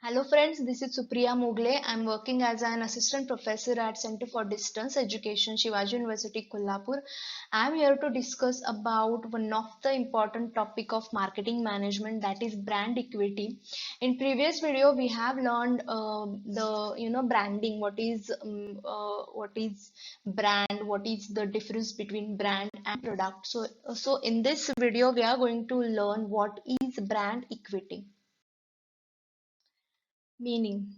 Hello friends, this is Supriya Mogle. I'm working as an assistant professor at Center for Distance Education, Shivaji University, Kolhapur. I'm here to discuss about one of the important topic of marketing management, that is brand equity. In previous video, we have learned the branding. What is brand? What is the difference between brand and product? So in this video, we are going to learn what is brand equity. Meaning.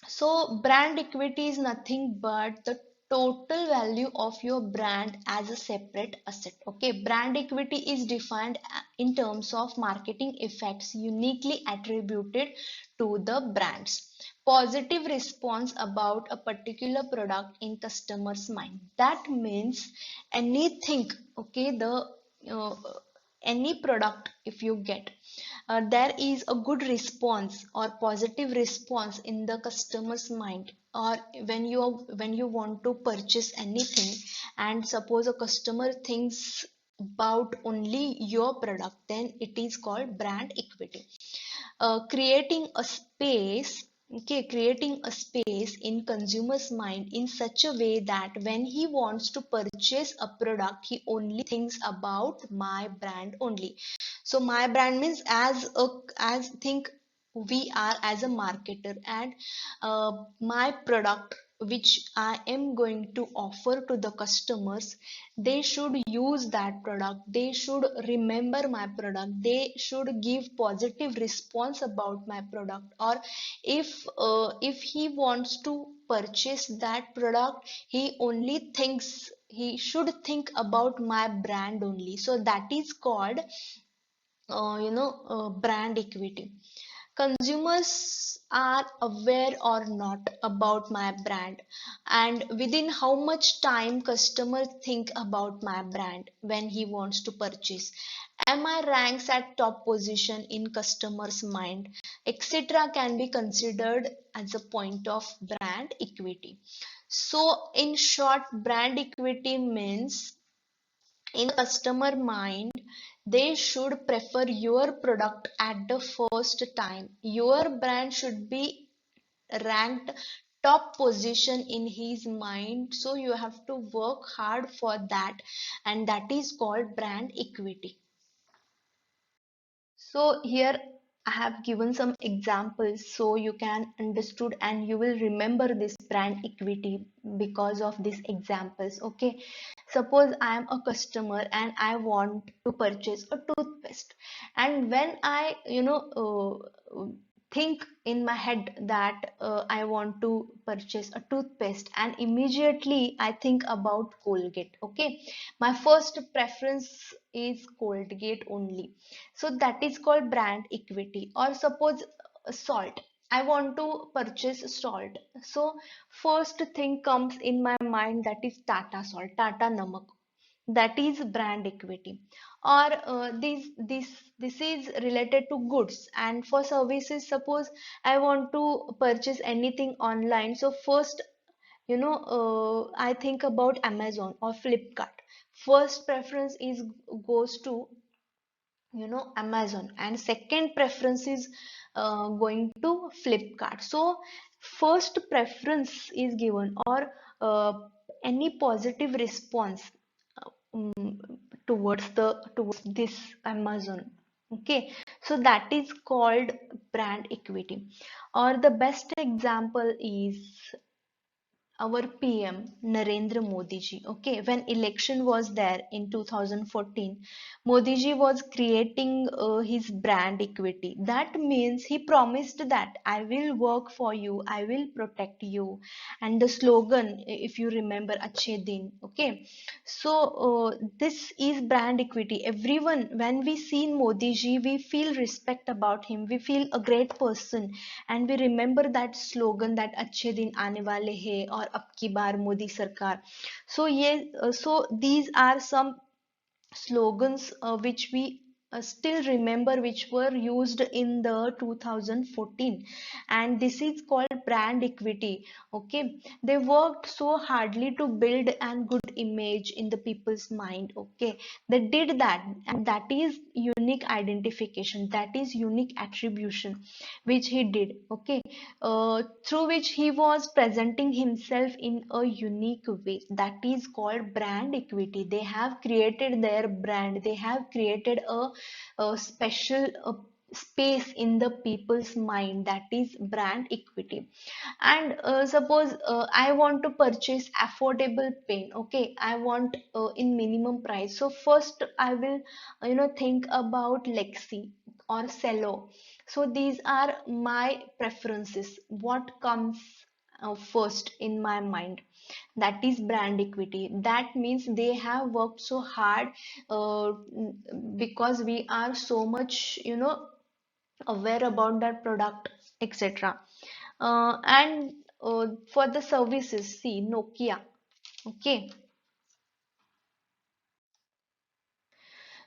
So brand equity is nothing but the total value of your brand as a separate asset. Okay, brand equity is defined in terms of marketing effects uniquely attributed to the brands. Positive response about a particular product in customers' mind. That means anything, okay, the uh, any product if you get there is a good response or positive response in the customer's mind, or when you want to purchase anything and suppose a customer thinks about only your product, then it is called brand equity. Creating a space, okay, creating a space in consumer's mind in such a way that when he wants to purchase a product, he only thinks about my brand only. So my brand means as think we are as a marketer, and my product which I am going to offer to the customers, they should use that product, they should remember my product, they should give positive response about my product. Or if he wants to purchase that product, he should think about my brand only. So that is called brand equity. Consumers are aware or not about my brand, and within how much time customer think about my brand when he wants to purchase. Am I ranks at top position in customer's mind, etc., can be considered as a point of brand equity. So in short, brand equity means in customer mind they should prefer your product at the first time. Your brand should be ranked top position in his mind, so you have to work hard for that, and that is called brand equity. So here I have given some examples so you can understood and you will remember this brand equity because of these examples. Okay, suppose I am a customer and I want to purchase a toothpaste, and when I think in my head that I want to purchase a toothpaste, and immediately I think about Colgate. Okay, my first preference is Colgate only. So that is called brand equity. Or suppose salt. I want to purchase salt. So first thing comes in my mind, that is Tata salt, Tata namak. That is brand equity. Or this is related to goods, and for services, suppose I want to purchase anything online. So first, I think about Amazon or Flipkart. First preference is goes to Amazon, and second preference is going to Flipkart. So first preference is given, or uh, any positive response um, towards this Amazon. Okay, so that is called brand equity. Or the best example is our PM Narendra Modi ji. Okay, when election was there in 2014, Modi ji was creating his brand equity. That means he promised that I will work for you, I will protect you, and the slogan, if you remember, Achhe Din. Okay, so this is brand equity. Everyone, when we see Modi ji, we feel respect about him. We feel a great person, and we remember that slogan, that अच्छे दिन आने वाले हैं और अब की बार मोदी सरकार. So these are some slogans which we still remember, which were used in the 2014, and this is called brand equity. Okay, they worked so hardly to build an good image in the people's mind. Okay, they did that, and that is unique identification, that is unique attribution which he did. Okay, through which he was presenting himself in a unique way, that is called brand equity. They have created their brand, they have created a special space in the people's mind, that is brand equity. And suppose I want to purchase affordable pen. Okay, I want in minimum price, so first I will think about Lexi or Cello. So these are my preferences, what comes first in my mind, that is brand equity. That means they have worked so hard, uh, because we are so much aware about that product, etc. And for the services, see Nokia. Okay,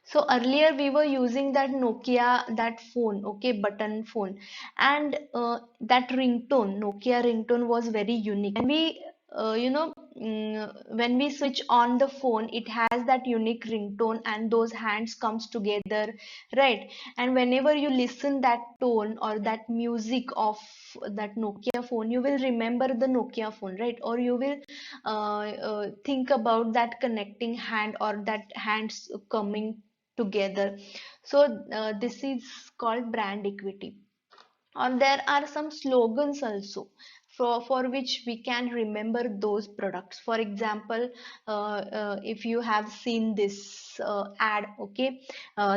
so earlier we were using that Nokia, that phone, okay, button phone, and that ringtone, Nokia ringtone was very unique. And we, when we switch on the phone, it has that unique ringtone, and those hands comes together, right? And whenever you listen that tone or that music of that Nokia phone, you will remember the Nokia phone, right? Or you will think about that connecting hand or that hands coming together. So this is called brand equity. Or there are some slogans also for which we can remember those products. For example, if you have seen this ad, okay,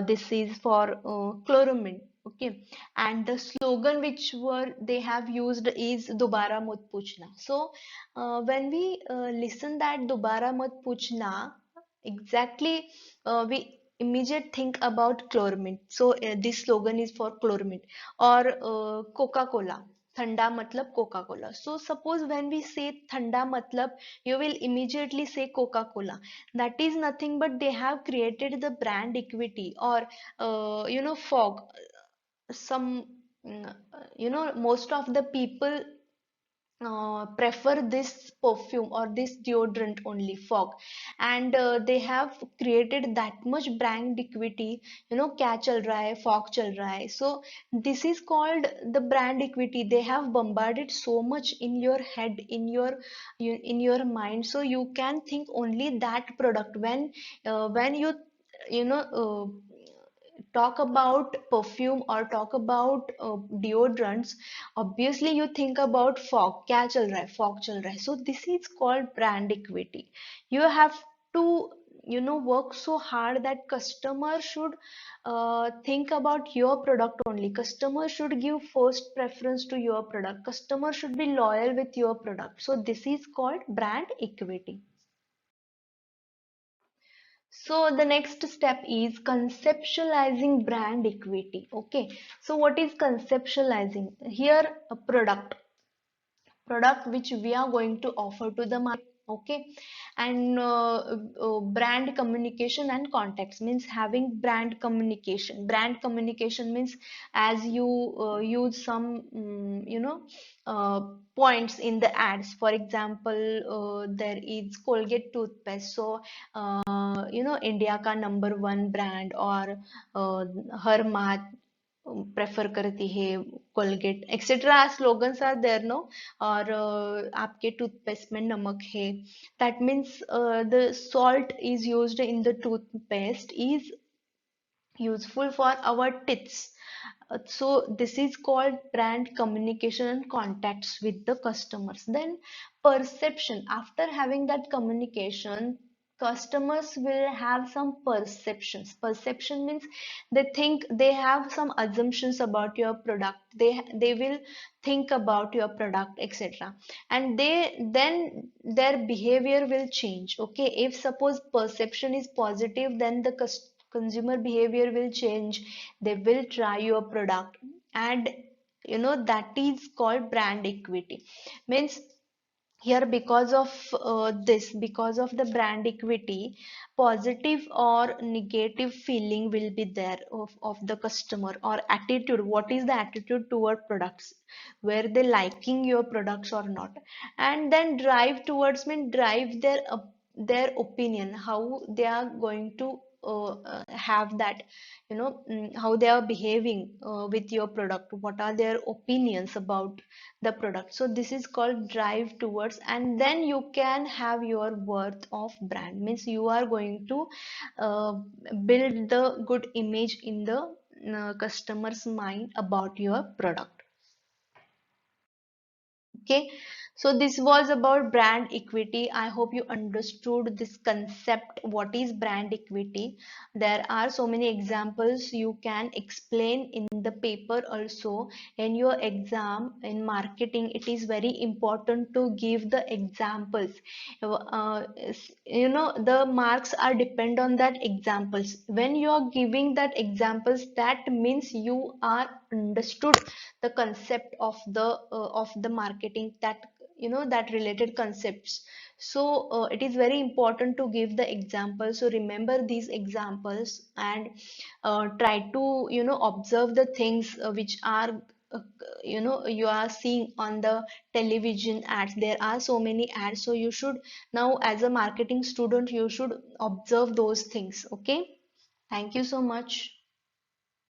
this is for Chloromin. Okay, and the slogan which were they have used is Dobara Mat Puchna. So when we listen that Dobara Mat Puchna, exactly, we immediate think about Chlormint. So this slogan is for Chlormint. Or Coca-Cola. Thanda matlab Coca-Cola. So suppose when we say thanda matlab, you will immediately say Coca-Cola. That is nothing but they have created the brand equity. Or fog. Some most of the people prefer this perfume or this deodorant only, fog. And they have created that much brand equity, kya chal raha hai, fog chal raha hai. So this is called the brand equity. They have bombarded so much in your head, in your mind, so you can think only that product. When you know talk about perfume or talk about deodorants, obviously you think about fog, क्या चल रहा है, fog चल रहा है. So this is called brand equity. You have to work so hard that customer should think about your product only. Customer should give first preference to your product. Customer should be loyal with your product. So this is called brand equity. So the next step is conceptualizing brand equity. Okay. So what is conceptualizing? Here a product which we are going to offer to the market. Okay. And brand communication and context means having brand communication means as you use some uh, points in the ads. For example, there is Colgate toothpaste, so India का number one brand, और हर माह prefer करती है Colgate, etcetera slogans are there, no. और आपके toothpaste में नमक है, that means the salt is used in the toothpaste is useful for our teeth. So this is called brand communication and contacts with the customers. Then perception. After having that communication, customers will have some perceptions. Perception means they think, they have some assumptions about your product. They will think about your product, etc. And then their behavior will change. Okay, if suppose perception is positive, then the consumer behavior will change. They will try your product, and that is called brand equity. Means here, because of this, because of the brand equity, positive or negative feeling will be there of the customer, or attitude. What is the attitude toward products, where they liking your products or not. And then drive towards, mean drive their opinion, how they are going to have that, how they are behaving with your product, what are their opinions about the product. So this is called drive towards. And then you can have your worth of brand, means you are going to uh, build the good image in the customer's mind about your product. Okay, so this was about brand equity. I hope you understood this concept. What is brand equity? There are so many examples you can explain in the paper also. In your exam in marketing, it is very important to give the examples. The marks are depend on that examples. When you are giving that examples, that means you are understood the concept of the marketing, that that related concepts. So it is very important to give the examples. So remember these examples, and try to observe the things which are you are seeing on the television ads. There are so many ads, so you should, now as a marketing student, you should observe those things. Okay, thank you so much.